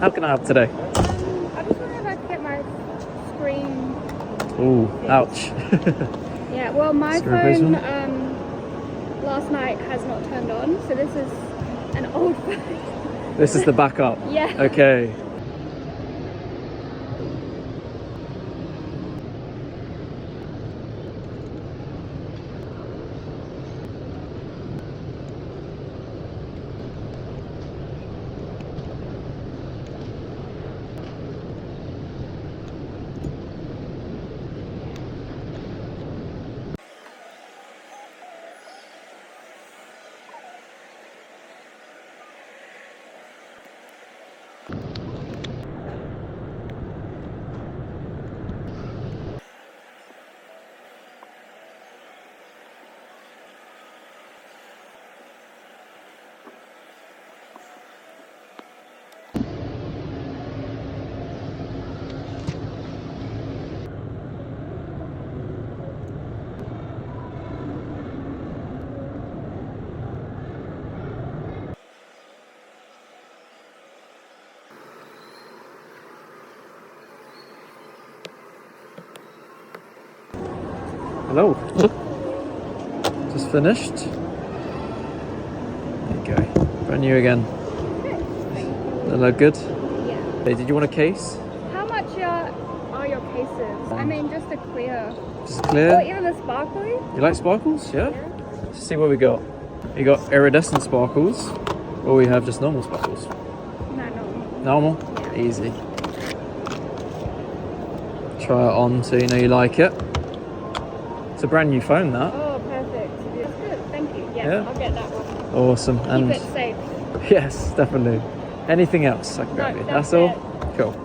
How can I help today? I just wondered if I could get my screen. Ooh, ouch. Yeah, well, my Screen phone replacement? last night has not turned on, so this is an old phone. This is the backup? Yeah. Okay. Hello. Just finished. There you go. Brand new again. That look good? Yeah. Hey, did you want a case? How much are your cases? I mean, just a clear. Just Or clear? even the sparkly? You like sparkles? Yeah? Yeah. Let's see what we got. We got iridescent sparkles, or we have just normal sparkles. No, no. Normal? Yeah. Easy. Try it on so you know you like it. It's a brand new phone, that. Oh, perfect. That's good. Thank you. Yes, Yeah. I'll get that one. Awesome. Keep And it safe. yes, definitely. Anything else I can grab No, you? that's all? it. Cool.